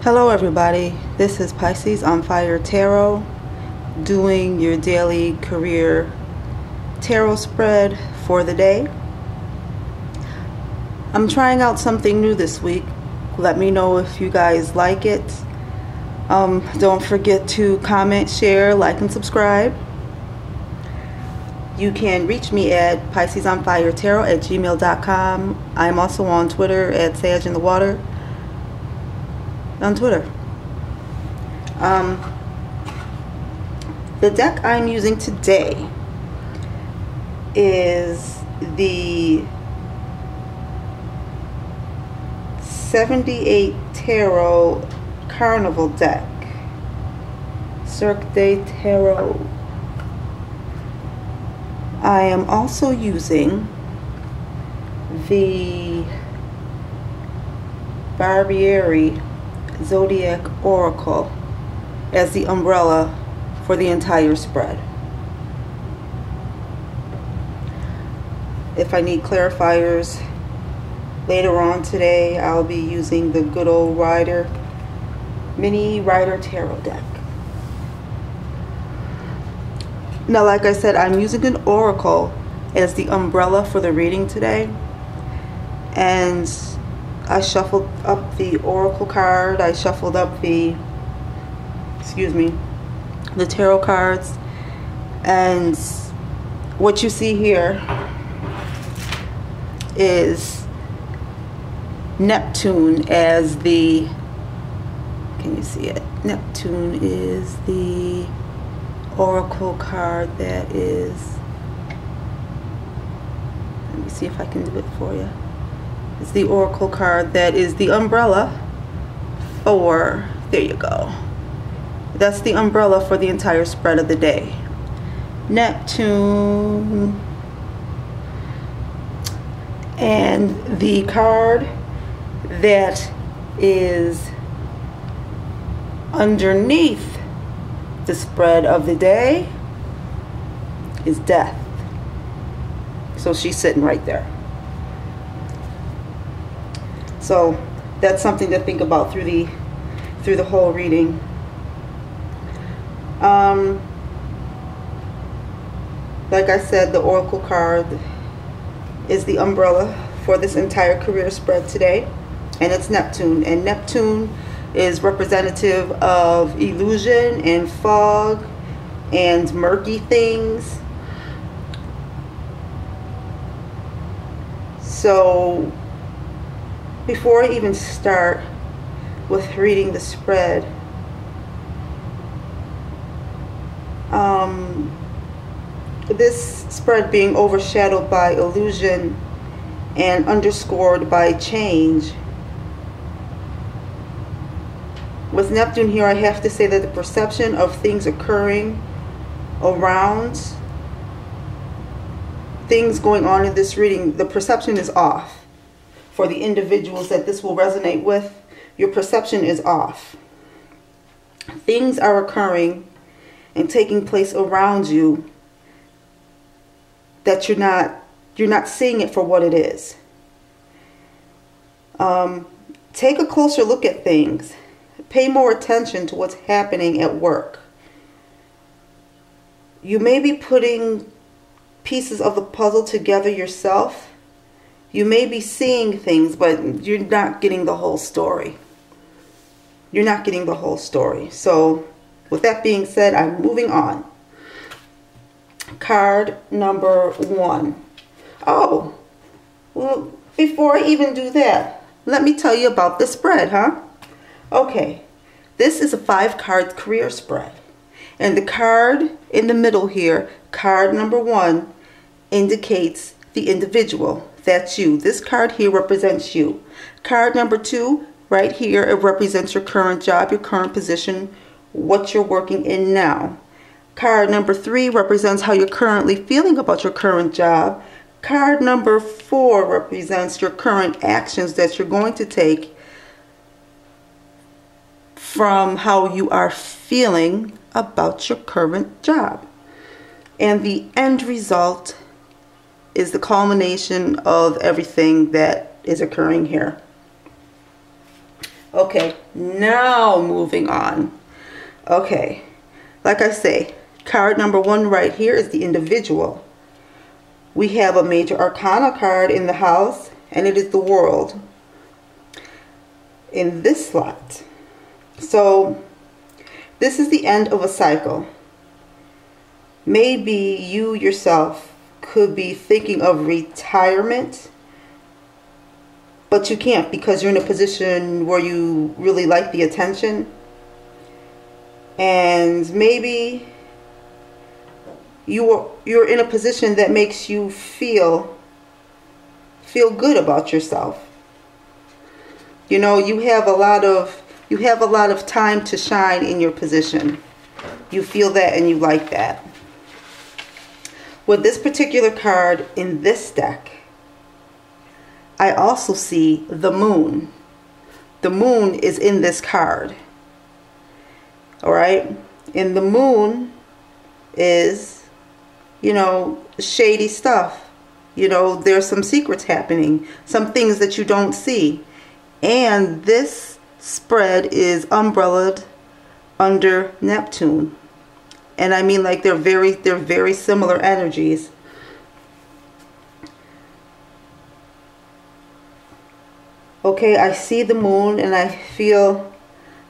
Hello everybody, this is Pisces on Fire Tarot doing your daily career tarot spread for the day. I'm trying out something new this week. Let me know if you guys like it. Don't forget to comment, share, like, and subscribe. You can reach me at piscesonfiretarot@gmail.com. I'm also on Twitter at SageInTheWater. On Twitter. The deck I'm using today is the 78 Tarot Carnival deck. Cirque de Tarot. I am also using the Barbieri Zodiac Oracle as the umbrella for the entire spread. If I need clarifiers later on today, I'll be using the good old Mini Rider Tarot deck. Now, like I said, I'm using an oracle as the umbrella for the reading today, and I shuffled up the oracle card. I shuffled up the tarot cards, and what you see here is Neptune as the, can you see it? Neptune is the oracle card that is, let me see if I can do it for you. It's the oracle card that is the umbrella for, there you go. That's the umbrella for the entire spread of the day. Neptune. And the card that is underneath the spread of the day is Death. So she's sitting right there. So that's something to think about through the whole reading. Like I said, the oracle card is the umbrella for this entire career spread today, and it's Neptune. And Neptune is representative of illusion and fog and murky things. So before I even start with reading the spread, this spread being overshadowed by illusion and underscored by change. With Neptune here, I have to say that the perception of things occurring around, things going on in this reading, the perception is off. For the individuals that this will resonate with, your perception is off. Things are occurring and taking place around you that you're not seeing it for what it is. Take a closer look at things. Pay more attention to what's happening at work. You may be putting pieces of the puzzle together yourself. You may be seeing things, but you're not getting the whole story. You're not getting the whole story. So with that being said, I'm moving on. Card number 1. Oh, well, before I even do that, let me tell you about the spread, huh? Okay, this is a 5-card career spread. And the card in the middle here, card number 1, indicates the individual. That's you. This card here represents you. Card number 2, right here, it represents your current job, your current position, what you're working in now. Card number 3 represents how you're currently feeling about your current job. Card number 4 represents your current actions that you're going to take from how you are feeling about your current job. And the end result is the culmination of everything that is occurring here. Okay, now moving on. Okay, like I say, card number 1 right here is the individual. We have a major arcana card in the house, and it is the world in this slot. So this is the end of a cycle. Maybe you yourself could be thinking of retirement, but you can't because you're in a position where you really like the attention. And maybe you're in a position that makes you feel good about yourself. You know, you have a lot of time to shine in your position. You feel that and you like that. With this particular card in this deck, I also see the moon. The moon is in this card. All right? And the moon is, you know, shady stuff. You know, there's some secrets happening, some things that you don't see. And this spread is umbrellaed under Neptune. And I mean, like, they're very similar energies. Okay, I see the moon and I feel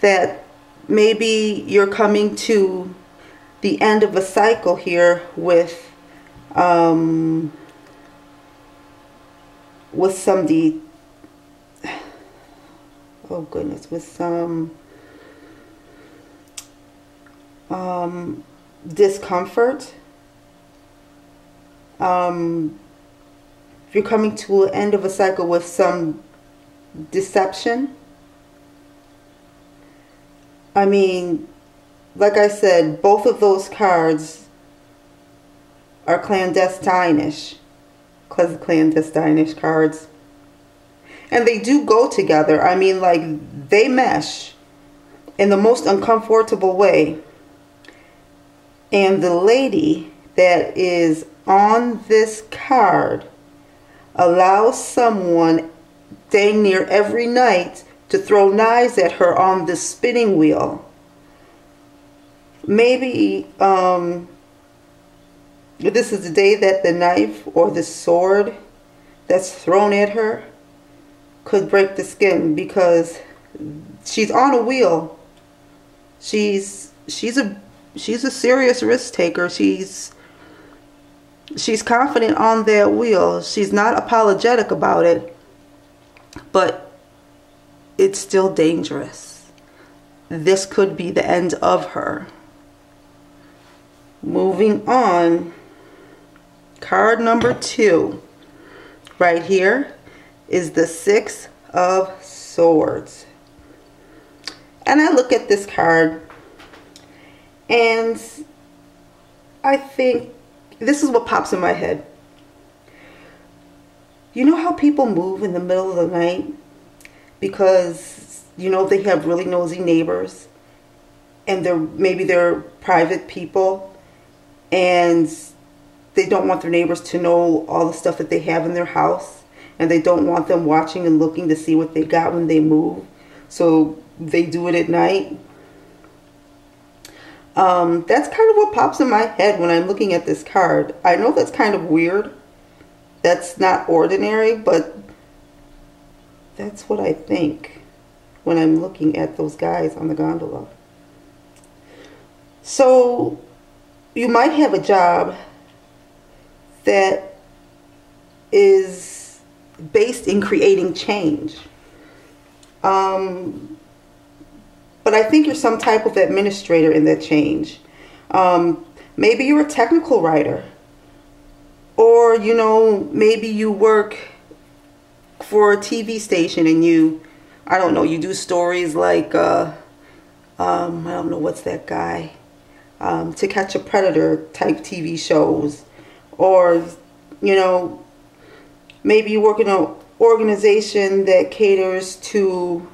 that maybe you're coming to the end of a cycle here with some discomfort. You're coming to an end of a cycle with some deception. I mean, like I said, both of those cards are clandestine-ish cards. And they do go together. I mean, like, they mesh in the most uncomfortable way. And the lady that is on this card allows someone dang near every night to throw knives at her on this spinning wheel. Maybe this is the day that the knife or the sword that's thrown at her could break the skin, because she's on a wheel. She's a serious risk taker. She's confident on that wheel. She's not apologetic about it, but it's still dangerous. This could be the end of her. Moving on, card number 2 right here is the 6 of Swords. And I look at this card and I think this is what pops in my head. You know how people move in the middle of the night because, you know, they have really nosy neighbors, and maybe they're private people and they don't want their neighbors to know all the stuff that they have in their house, and they don't want them watching and looking to see what they got when they move, so they do it at night. That's kind of what pops in my head when I'm looking at this card. I know that's kind of weird. That's not ordinary, but that's what I think when I'm looking at those guys on the gondola. So you might have a job that is based in creating change. But I think you're some type of administrator in that change. Maybe you're a technical writer. Or, you know, maybe you work for a TV station and you, I don't know, you do stories like, I don't know, what's that guy? To Catch a Predator type TV shows. Or, you know, maybe you work in an organization that caters to,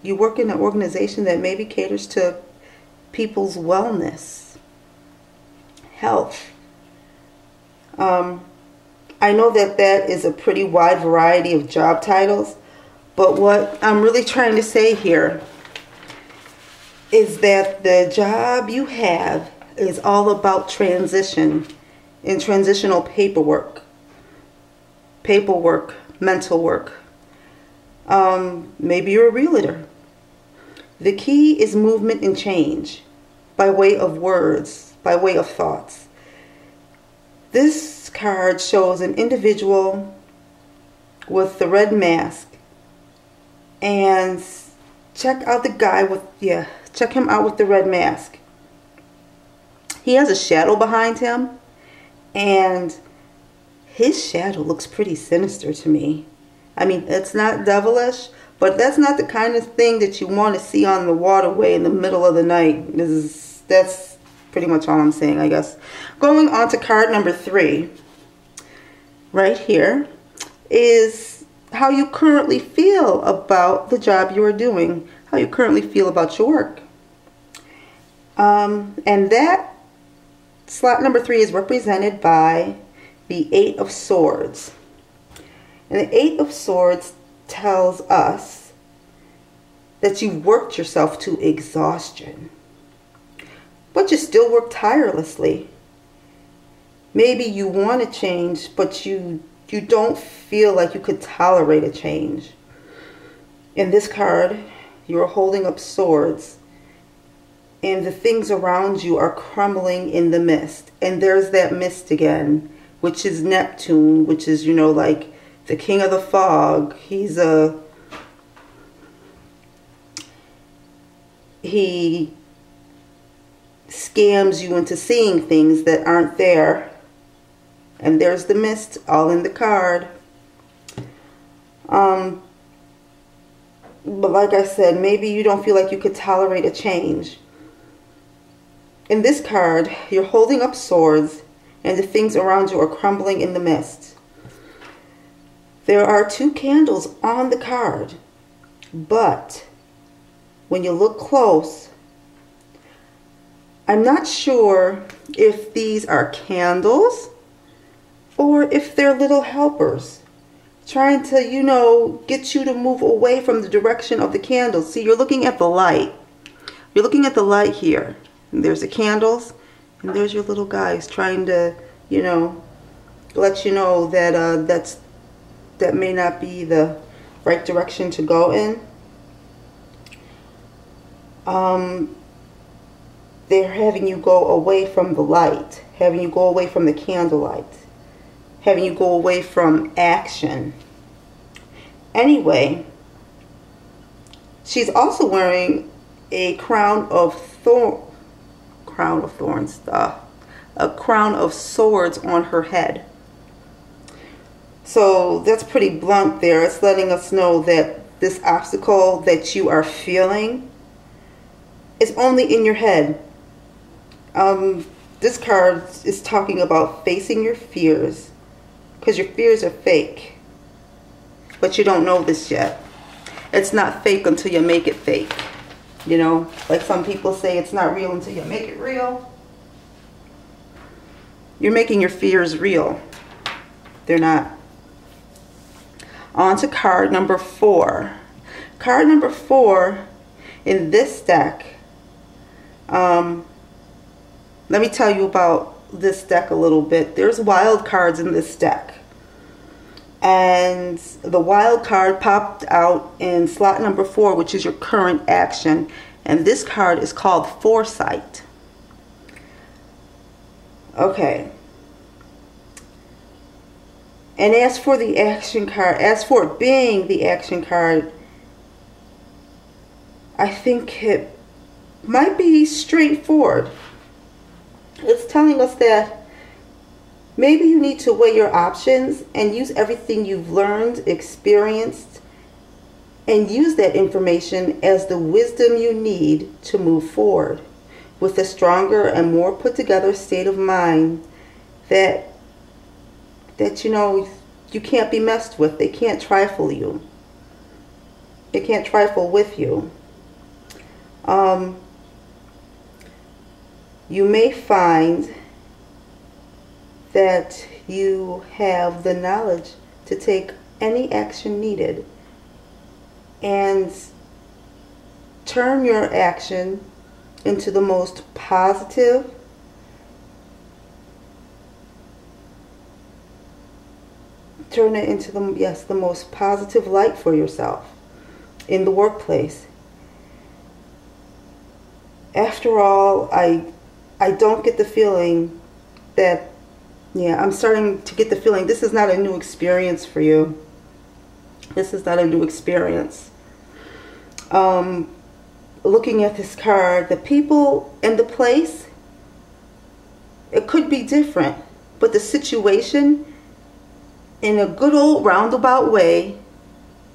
you work in an organization that maybe caters to people's wellness, health. I I know that that is a pretty wide variety of job titles, but what I'm really trying to say here is that the job you have is all about transition and transitional paperwork, mental work. Maybe you're a realtor. The key is movement and change by way of words, by way of thoughts. This card shows an individual with the red mask, and check out the guy with, check him out with the red mask. He has a shadow behind him, and his shadow looks pretty sinister to me. I mean, it's not devilish, but that's not the kind of thing that you want to see on the waterway in the middle of the night. That's pretty much all I'm saying, I guess. Going on to card number 3, right here, is how you currently feel about the job you are doing, how you currently feel about your work. And that slot number 3 is represented by the 8 of Swords. And the 8 of Swords tells us that you've worked yourself to exhaustion, but you still work tirelessly. Maybe you want to change, but you don't feel like you could tolerate a change. In this card, you're holding up swords, and the things around you are crumbling in the mist. And there's that mist again, which is Neptune, which is, you know, like the king of the fog. He scams you into seeing things that aren't there. And there's the mist, all in the card. But like I said, maybe you don't feel like you could tolerate a change. In this card, you're holding up swords, and the things around you are crumbling in the mist. There are 2 candles on the card, but when you look close, I'm not sure if these are candles or if they're little helpers trying to, you know, get you to move away from the direction of the candles. See, you're looking at the light. You're looking at the light here. And there's the candles, and there's your little guys trying to, you know, let you know that that may not be the right direction to go in. They're having you go away from the light, having you go away from the candlelight, having you go away from action. Anyway, she's also wearing a crown of swords on her head. So that's pretty blunt there. It's letting us know that this obstacle that you are feeling is only in your head. This card is talking about facing your fears, because your fears are fake, but you don't know this yet. It's not fake until you make it fake. You know, like some people say, it's not real until you make it real. You're making your fears real. They're not. On to card number 4. Card number 4 in this deck. Let me tell you about this deck a little bit. There's wild cards in this deck. And the wild card popped out in slot number 4, which is your current action. And this card is called Foresight. Okay. And as for the action card, as for it being the action card, I think it might be straightforward. It's telling us that maybe you need to weigh your options and use everything you've learned, experienced, and use that information as the wisdom you need to move forward with a stronger and more put together state of mind that you know you can't be messed with. They can't trifle you. They can't trifle with you. You may find that you have the knowledge to take any action needed and turn your action into the most positive, turn it into the most positive light for yourself in the workplace. After all, I don't get the feeling that, yeah, I'm starting to get the feeling this is not a new experience for you. This is not a new experience. Looking at this card, the people and the place, it could be different, but the situation, in a good old roundabout way,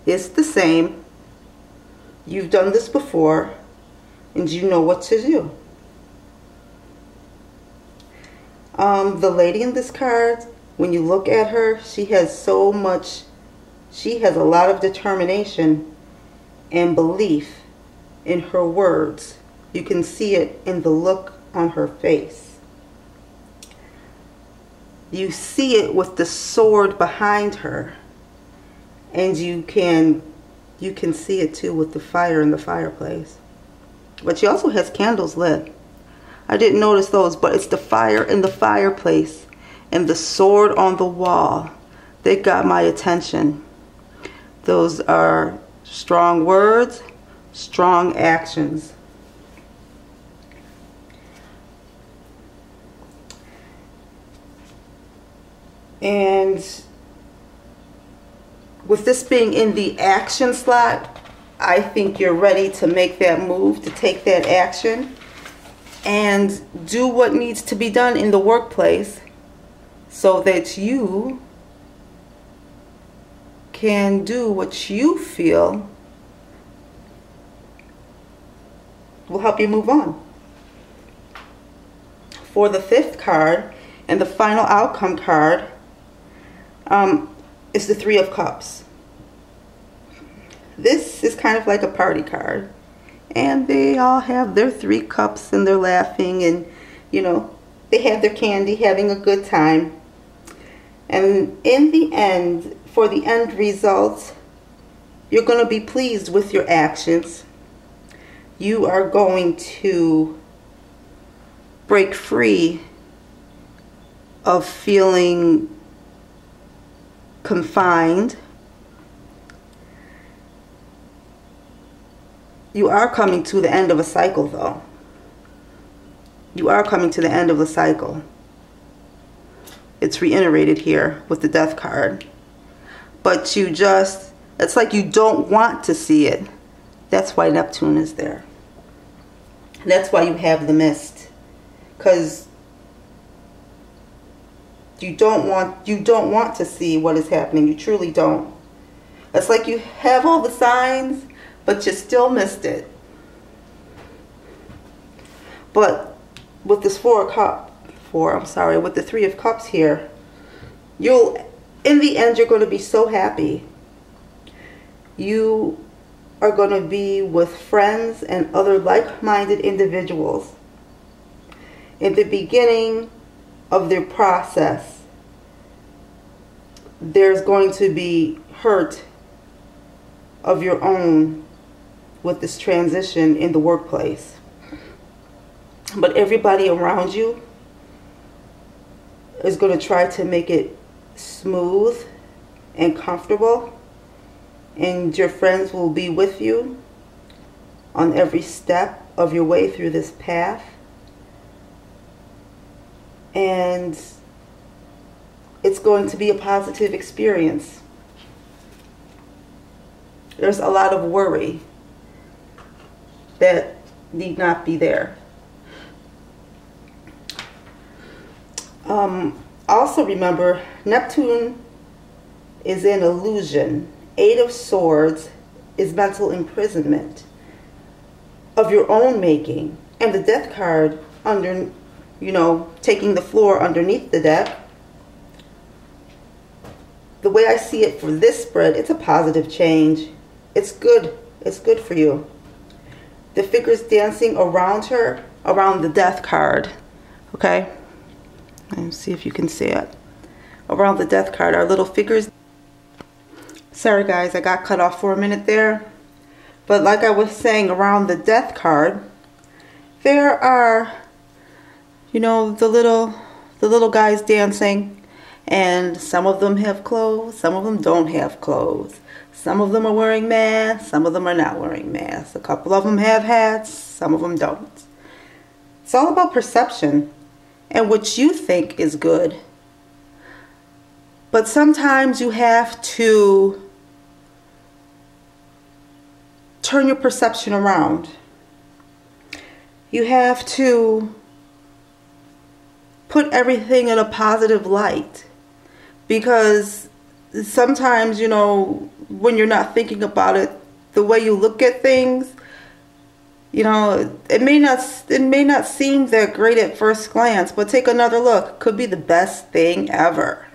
is the same. You've done this before, and you know what to do. The lady in this card, when you look at her, she has a lot of determination and belief in her words. You can see it in the look on her face. You see it with the sword behind her, and you can see it too with the fire in the fireplace. But she also has candles lit. I didn't notice those, but it's the fire in the fireplace and the sword on the wall. They got my attention. Those are strong words, strong actions. And with this being in the action slot, I think you're ready to make that move, to take that action and do what needs to be done in the workplace so that you can do what you feel will help you move on. For the fifth card and the final outcome card is the Three of Cups. This is kind of like a party card, and they all have their 3 cups and they're laughing, and you know, they have their candy, having a good time. And in the end, for the end result, you're going to be pleased with your actions. You are going to break free of feeling confined. You are coming to the end of a cycle, though. You are coming to the end of a cycle. It's reiterated here with the Death card. But you just, it's like you don't want to see it. That's why Neptune is there. That's why you have the mist. Because you don't want to see what is happening. You truly don't. It's like you have all the signs, but you still missed it. But with this with the Three of Cups here, in the end, you're going to be so happy. You are going to be with friends and other like-minded individuals. In the beginning of their process, there's going to be hurt of your own with this transition in the workplace. But everybody around you is going to try to make it smooth and comfortable, and your friends will be with you on every step of your way through this path. And it's going to be a positive experience. There's a lot of worry that need not be there. Also remember, Neptune is an illusion. 8 of Swords is mental imprisonment of your own making. And the Death card, under, you know, taking the floor underneath the deck. The way I see it for this spread, it's a positive change. It's good. It's good for you. The figures dancing around her, around the Death card. Okay? And see if you can see it. Around the death card are little figures. Sorry guys, I got cut off for a minute there. But like I was saying, around the death card, there are, you know, the little guys dancing. And some of them have clothes, some of them don't have clothes. Some of them are wearing masks, some of them are not wearing masks. A couple of them have hats, some of them don't. It's all about perception and what you think is good. But sometimes you have to turn your perception around. You have to put everything in a positive light. Because sometimes, you know, when you're not thinking about it, the way you look at things, you know, it may not seem that great at first glance, but take another look. It could be the best thing ever.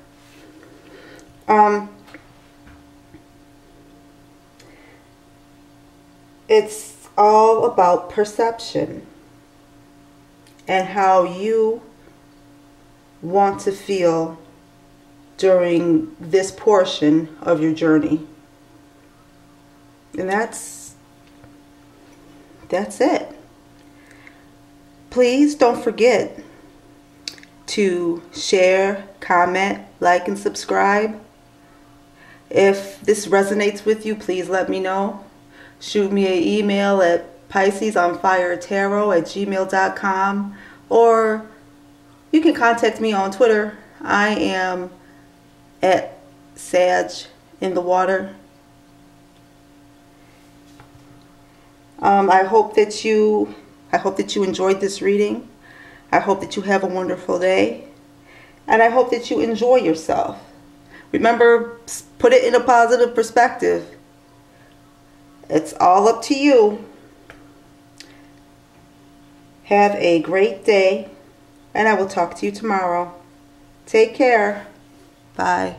It's all about perception and how you want to feel during this portion of your journey. And that's it. Please don't forget to share, comment, like, and subscribe. If this resonates with you, please let me know. Shoot me an email at piscesonfiretarot@gmail.com, or you can contact me on Twitter. I am at Sag in the water. I hope that you enjoyed this reading. I hope that you have a wonderful day, and I hope that you enjoy yourself. Remember, put it in a positive perspective. It's all up to you. Have a great day, and I will talk to you tomorrow. Take care. Bye.